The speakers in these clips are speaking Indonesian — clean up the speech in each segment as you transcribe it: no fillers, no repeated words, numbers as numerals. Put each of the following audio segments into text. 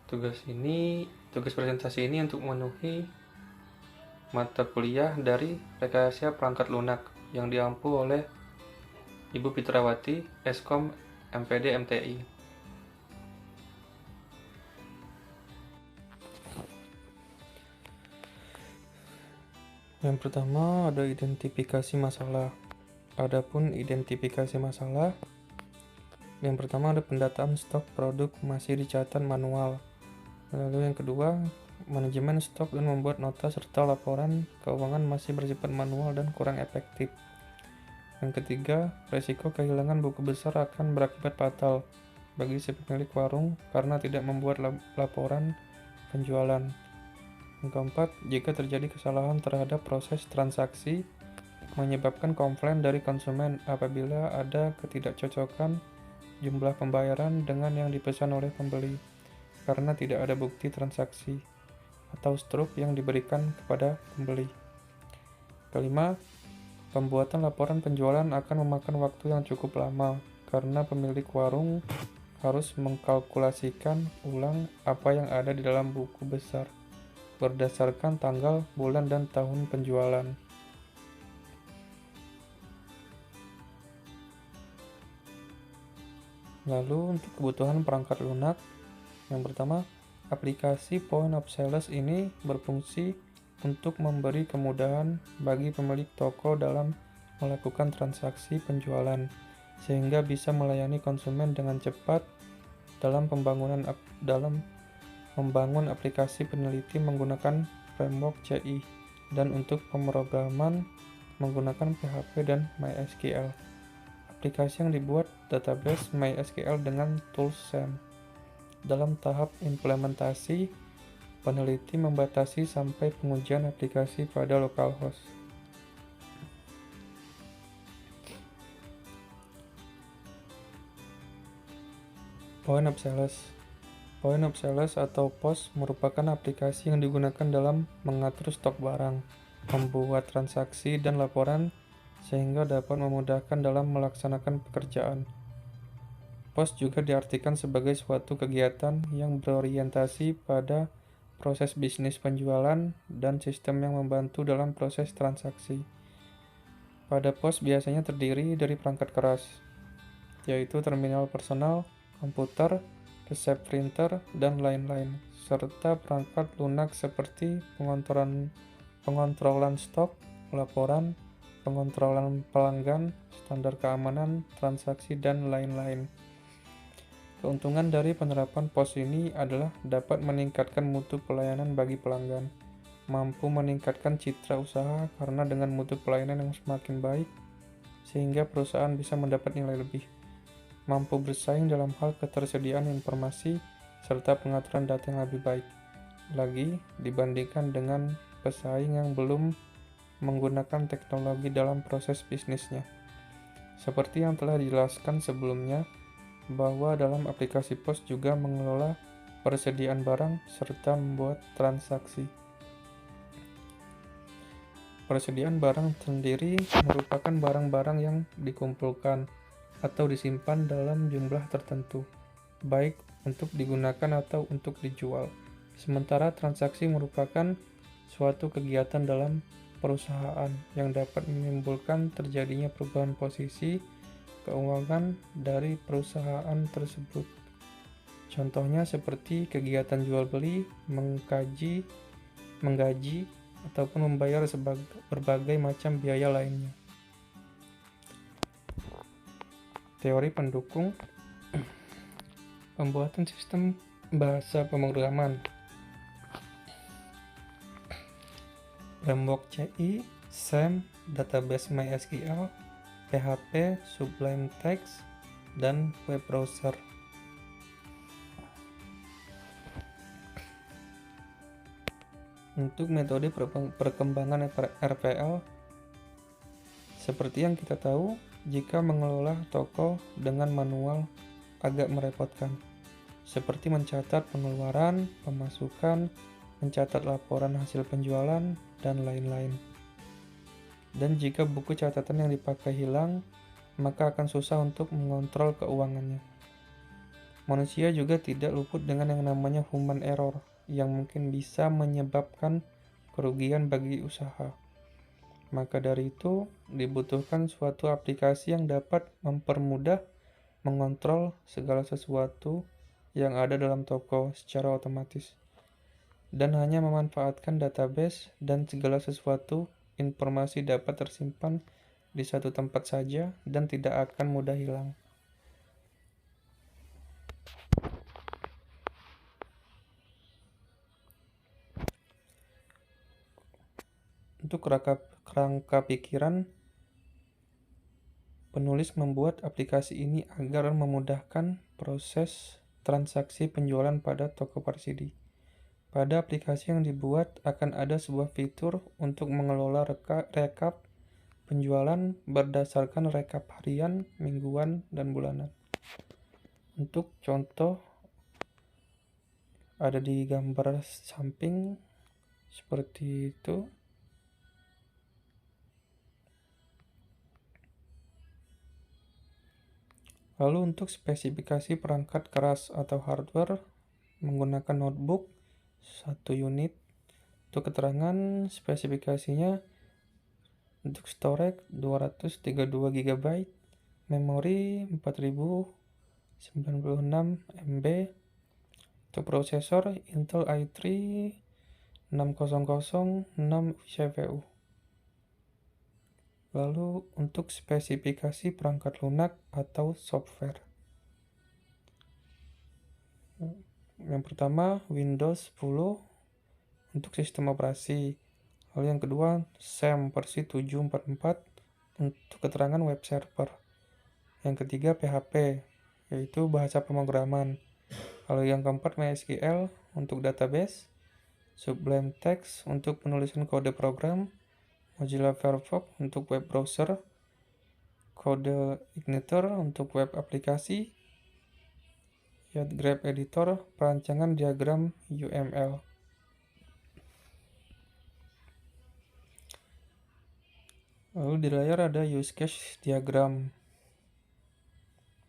Tugas presentasi ini untuk memenuhi mata kuliah dari rekayasa perangkat lunak yang diampu oleh Ibu Pitrawati, Eskom MPD MTI. Yang pertama ada identifikasi masalah. Adapun identifikasi masalah, yang pertama ada pendataan stok produk masih dicatat manual. Lalu yang kedua, manajemen stok dan membuat nota serta laporan keuangan masih bersifat manual dan kurang efektif. Yang ketiga, resiko kehilangan buku besar akan berakibat fatal bagi si pemilik warung karena tidak membuat laporan penjualan. Yang keempat, jika terjadi kesalahan terhadap proses transaksi, menyebabkan komplain dari konsumen apabila ada ketidakcocokan jumlah pembayaran dengan yang dipesan oleh pembeli karena tidak ada bukti transaksi atau struk yang diberikan kepada pembeli. Kelima, pembuatan laporan penjualan akan memakan waktu yang cukup lama karena pemilik warung harus mengkalkulasikan ulang apa yang ada di dalam buku besar berdasarkan tanggal, bulan, dan tahun penjualan. Lalu untuk kebutuhan perangkat lunak, yang pertama, aplikasi Point of Sales ini berfungsi untuk memberi kemudahan bagi pemilik toko dalam melakukan transaksi penjualan, sehingga bisa melayani konsumen dengan cepat dalam membangun aplikasi peneliti menggunakan framework CI, dan untuk pemrograman menggunakan PHP dan MySQL. Aplikasi yang dibuat database MySQL dengan tools SAM. Dalam tahap implementasi, peneliti membatasi sampai pengujian aplikasi pada localhost. Point of Sales. Point of Sales atau POS merupakan aplikasi yang digunakan dalam mengatur stok barang, membuat transaksi dan laporan sehingga dapat memudahkan dalam melaksanakan pekerjaan. POS juga diartikan sebagai suatu kegiatan yang berorientasi pada proses bisnis penjualan dan sistem yang membantu dalam proses transaksi. Pada POS biasanya terdiri dari perangkat keras, yaitu terminal personal, komputer, resep printer, dan lain-lain, serta perangkat lunak seperti pengontrolan stok, laporan, pengontrolan pelanggan, standar keamanan, transaksi, dan lain-lain. Keuntungan dari penerapan POS ini adalah dapat meningkatkan mutu pelayanan bagi pelanggan, mampu meningkatkan citra usaha karena dengan mutu pelayanan yang semakin baik, sehingga perusahaan bisa mendapat nilai lebih, mampu bersaing dalam hal ketersediaan informasi, serta pengaturan data yang lebih baik lagi dibandingkan dengan pesaing yang belum menggunakan teknologi dalam proses bisnisnya. Seperti yang telah dijelaskan sebelumnya, bahwa dalam aplikasi POS juga mengelola persediaan barang serta membuat transaksi. Persediaan barang sendiri merupakan barang-barang yang dikumpulkan atau disimpan dalam jumlah tertentu, baik untuk digunakan atau untuk dijual. Sementara transaksi merupakan suatu kegiatan dalam perusahaan yang dapat menimbulkan terjadinya perubahan posisi keuangan dari perusahaan tersebut. Contohnya seperti kegiatan jual beli, menggaji, ataupun membayar berbagai macam biaya lainnya. Teori pendukung pembuatan sistem bahasa pemrograman. Framework CI, SAM, database MySQL, PHP, Sublime Text, dan web browser. Untuk metode perkembangan RPL, seperti yang kita tahu, jika mengelola toko dengan manual agak merepotkan, seperti mencatat pengeluaran, pemasukan, mencatat laporan hasil penjualan, dan lain-lain. Dan jika buku catatan yang dipakai hilang, maka akan susah untuk mengontrol keuangannya. Manusia juga tidak luput dengan yang namanya human error, yang mungkin bisa menyebabkan kerugian bagi usaha. Maka dari itu, dibutuhkan suatu aplikasi yang dapat mempermudah mengontrol segala sesuatu yang ada dalam toko secara otomatis, dan hanya memanfaatkan database dan segala sesuatu informasi dapat tersimpan di satu tempat saja dan tidak akan mudah hilang. Untuk kerangka pikiran, penulis membuat aplikasi ini agar memudahkan proses transaksi penjualan pada toko Parsidi. Pada aplikasi yang dibuat akan ada sebuah fitur untuk mengelola rekap penjualan berdasarkan rekap harian, mingguan, dan bulanan. Untuk contoh ada di gambar samping seperti itu. Lalu untuk spesifikasi perangkat keras atau hardware menggunakan notebook 1 unit. Untuk keterangan spesifikasinya, untuk storage 232 GB, memori 4096 MB, untuk prosesor Intel i3 6006 CPU. Lalu untuk spesifikasi perangkat lunak atau software. Yang pertama Windows 10 untuk sistem operasi. Lalu yang kedua SAM versi 744 untuk keterangan web server. Yang ketiga PHP, yaitu bahasa pemrograman. Lalu yang keempat MySQL untuk database, Sublime Text untuk penulisan kode program, Mozilla Firefox untuk web browser, Code Igniter untuk web aplikasi, Graph Editor perancangan diagram UML. Lalu di layar ada use case diagram.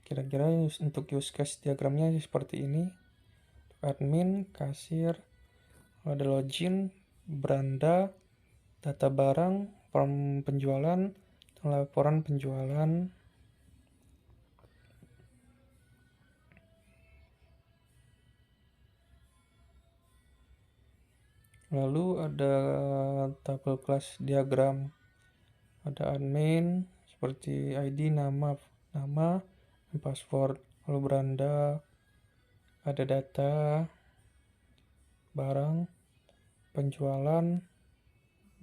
Kira-kira untuk use case diagramnya seperti ini. Admin, kasir, ada login, beranda, data barang, form penjualan, laporan penjualan. Lalu ada table class diagram. Ada admin seperti ID, nama, password. Lalu beranda, ada data, barang, penjualan,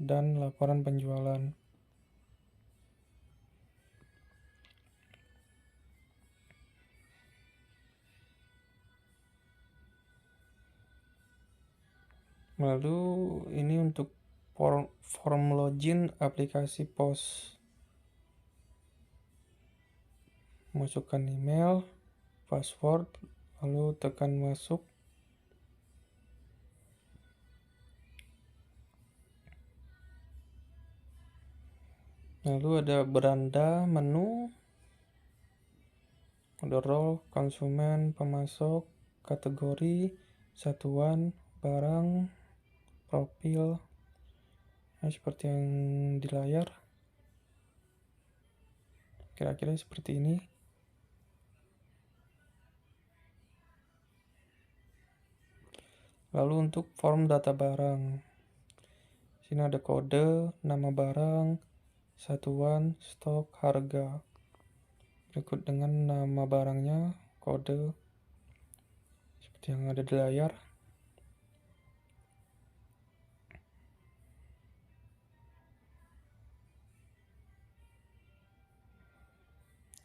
dan laporan penjualan. Lalu ini untuk form login aplikasi POS. Masukkan email, password, lalu tekan masuk. Lalu ada beranda, menu, ada role, konsumen, pemasok, kategori, satuan, barang, profil. Nah, seperti yang di layar. Kira-kira seperti ini. Lalu untuk form data barang. Sini ada kode, nama barang, satuan, stok, harga. Berikut dengan nama barangnya, kode, seperti yang ada di layar.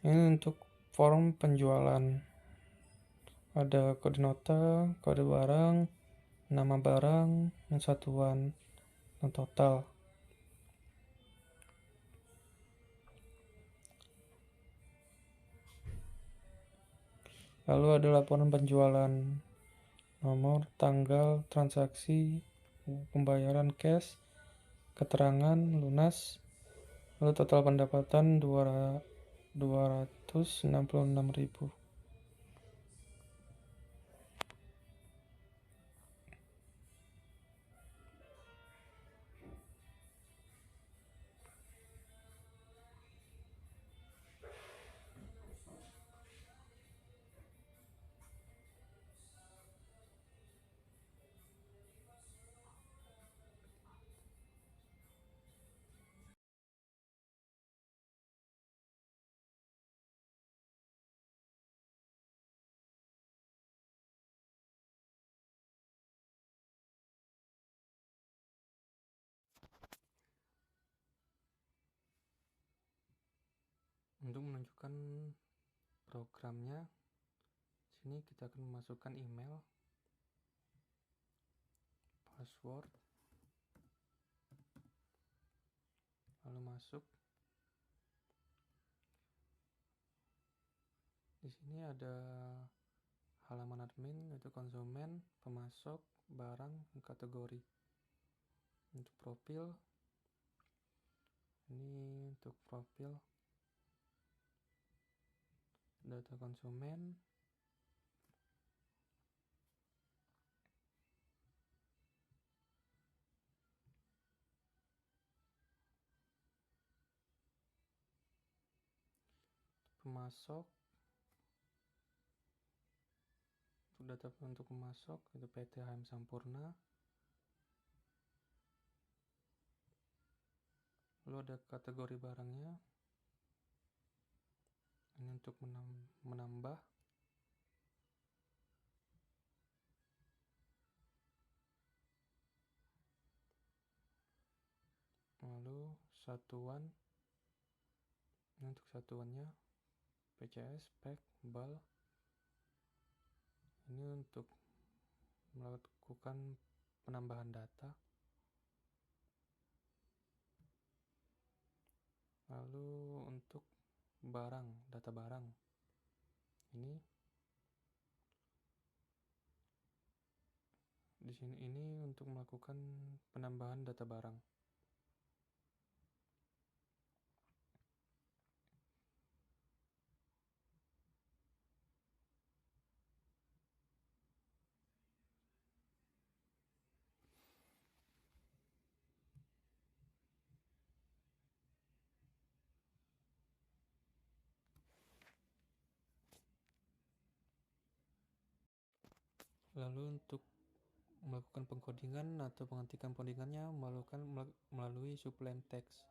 Ini untuk form penjualan. Ada kode nota, kode barang, nama barang, satuan, dan total. Lalu ada laporan penjualan, nomor, tanggal, transaksi, pembayaran cash, keterangan, lunas, lalu total pendapatan 266.000. Untuk menunjukkan programnya, sini kita akan memasukkan email, password, lalu masuk. Di sini ada halaman admin, yaitu konsumen, pemasok, barang, kategori. Untuk profil, ini untuk profil, data konsumen, pemasok, untuk data untuk pemasok itu PT HM Sampurna. Lalu ada kategori barangnya, ini untuk menambah. Lalu satuan, ini untuk satuannya PCS, PEK, BAL. Ini untuk melakukan penambahan data. Lalu untuk barang, data barang, ini di sini ini untuk melakukan penambahan data barang. Lalu untuk melakukan pengkodingan atau pengetikan codingannya melalui sublime text.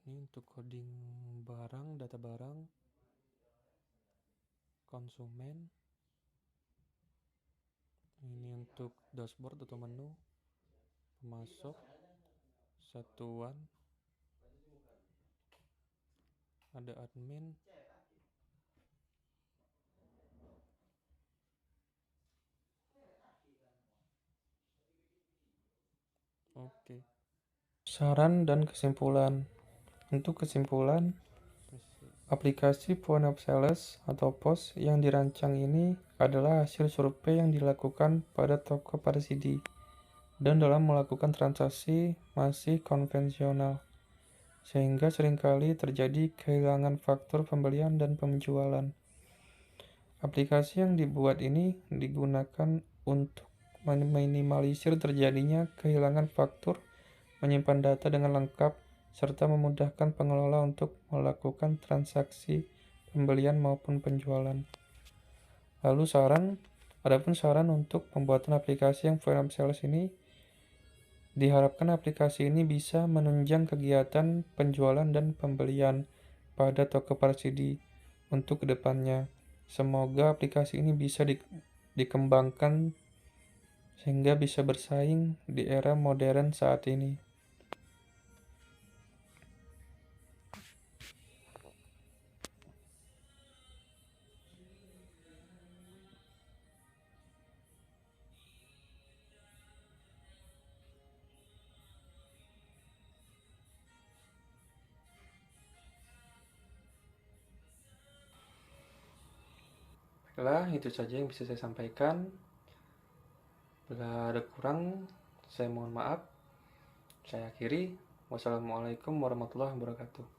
Ini untuk coding barang, data barang, konsumen. Ini untuk dashboard atau menu, pemasok, satuan, ada admin. Oke. Saran dan kesimpulan. Untuk kesimpulan, aplikasi Point of Sales atau POS yang dirancang ini adalah hasil survei yang dilakukan pada toko parasidi dan dalam melakukan transaksi masih konvensional, sehingga seringkali terjadi kehilangan faktur pembelian dan penjualan. Aplikasi yang dibuat ini digunakan untuk meminimalisir terjadinya kehilangan faktur, menyimpan data dengan lengkap, serta memudahkan pengelola untuk melakukan transaksi pembelian maupun penjualan. Lalu adapun saran untuk pembuatan aplikasi yang Point of Sales ini, diharapkan aplikasi ini bisa menunjang kegiatan penjualan dan pembelian pada toko parasidi untuk kedepannya. Semoga aplikasi ini bisa dikembangkan sehingga bisa bersaing di era modern saat ini. Baiklah, itu saja yang bisa saya sampaikan. Bila ada kurang, saya mohon maaf. Saya akhiri. Wassalamualaikum warahmatullahi wabarakatuh.